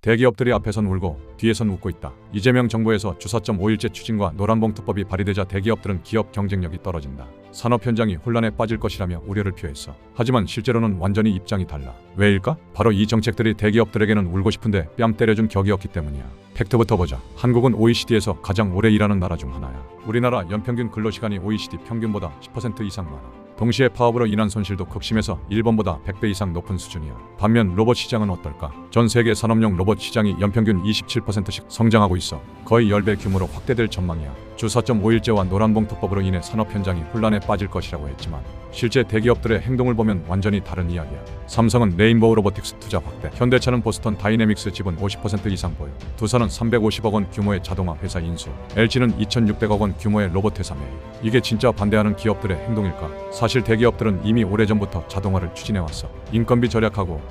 대기업들이 앞에선 울고 뒤에선 웃고 있다. 이재명 정부에서 주사점 5일제 추진과 노란봉투법이 발의되자 대기업들은 기업 경쟁력이 떨어진다. 산업 현장이 혼란에 빠질 것이라며 우려를 표했어. 하지만 실제로는 완전히 입장이 달라. 왜일까? 바로 이 정책들이 대기업들에게는 울고 싶은데 뺨 때려준 격이었기 때문이야. 팩트부터 보자. 한국은 OECD에서 가장 오래 일하는 나라 중 하나야. 우리나라 연평균 근로시간이 OECD 평균보다 10% 이상 많아. 동시에 파업으로 인한 손실도 극심해서 일본보다 100배 이상 높은 수준이야. 반면 로봇 시장은 어떨까? 전 세계 산업용 로봇 시장이 연평균 27%씩 성장하고 있어. 거의 10배 규모로 확대될 전망이야. 주 4.5일제와 노란봉투법으로 인해 산업 현장이 혼란에 빠질 것이라고 했지만 실제 대기업들의 행동을 보면 완전히 다른 이야기야. 삼성은 레인보우 로보틱스 투자 확대, 현대차는 보스턴 다이내믹스 지분 50% 이상 보유, 두산은 350억 원 규모의 자동화 회사 인수, LG는 2,600억 원 규모의 로봇 회사 매입. 이게 진짜 반대하는 기업들의 행동일까? 사실 대기업들은 이미 오래전부터 자동화를 추진해왔어. 인건비 절약하고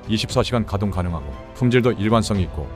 24시간 가동 가능하고 품질도 일관성이 있고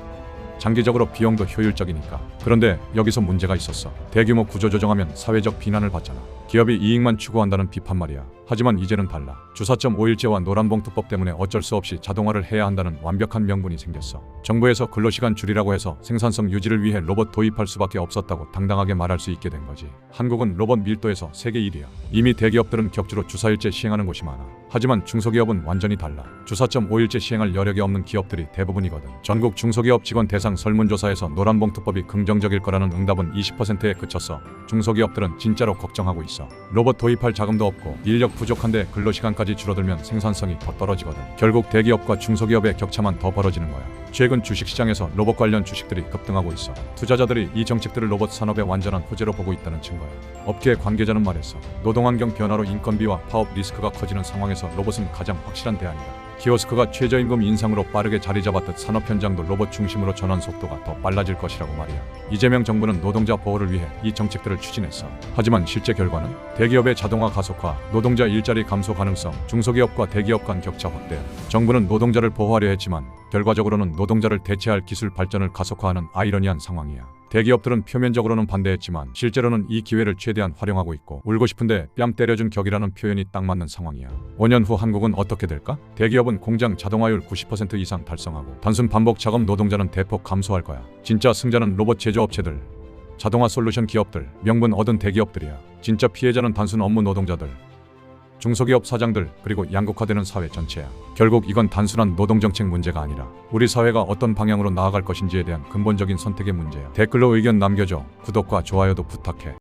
장기적으로 비용도 효율적이니까. 그런데 여기서 문제가 있었어. 대규모 구조조정하면 사회적 비난을 받잖아. 기업이 이익만 추구한다는 비판 말이야. 하지만 이제는 달라. 주 4.5일제와 노란봉투법 때문에 어쩔 수 없이 자동화를 해야 한다는 완벽한 명분이 생겼어. 정부에서 근로시간 줄이라고 해서 생산성 유지를 위해 로봇 도입할 수밖에 없었다고 당당하게 말할 수 있게 된 거지. 한국은 로봇 밀도에서 세계 1위야. 이미 대기업들은 격주로 주 4일제 시행하는 곳이 많아. 하지만 중소기업은 완전히 달라. 주 4.5일제 시행할 여력이 없는 기업들이 대부분이거든. 전국 중소기업 직원 대상 설문조사에서 노란봉투법이 긍정적일 거라는 응답은 20%에 그쳤어. 중소기업들은 진짜로 걱정하고 있어. 로봇 도입할 자금도 없고 인력 부족한데 근로시간까지 줄어들면 생산성이 더 떨어지거든. 결국 대기업과 중소기업의 격차만 더 벌어지는 거야. 최근 주식시장에서 로봇 관련 주식들이 급등하고 있어. 투자자들이 이 정책들을 로봇 산업의 완전한 호재로 보고 있다는 증거야. 업계 관계자는 말했어. 노동환경 변화로 인건비와 파업 리스크가 커지는 상황에서 로봇은 가장 확실한 대안이다. 키오스크가 최저임금 인상으로 빠르게 자리 잡았듯 산업 현장도 로봇 중심으로 전환 속도가 더 빨라질 것이라고 말이야. 이재명 정부는 노동자 보호를 위해 이 정책들을 추진했어. 하지만 실제 결과는 대기업의 자동화 가속화, 노동자 일자리 감소 가능성, 중소기업과 대기업 간 격차 확대. 정부는 노동자를 보호하려 했지만 결과적으로는 노동자를 대체할 기술 발전을 가속화하는 아이러니한 상황이야. 대기업들은 표면적으로는 반대했지만 실제로는 이 기회를 최대한 활용하고 있고 울고 싶은데 뺨 때려준 격이라는 표현이 딱 맞는 상황이야. 5년 후 한국은 어떻게 될까? 대기업은 공장 자동화율 90% 이상 달성하고 단순 반복 작업 노동자는 대폭 감소할 거야. 진짜 승자는 로봇 제조업체들, 자동화 솔루션 기업들, 명분 얻은 대기업들이야. 진짜 피해자는 단순 업무 노동자들, 중소기업 사장들, 그리고 양극화되는 사회 전체야. 결국 이건 단순한 노동정책 문제가 아니라 우리 사회가 어떤 방향으로 나아갈 것인지에 대한 근본적인 선택의 문제야. 댓글로 의견 남겨줘. 구독과 좋아요도 부탁해.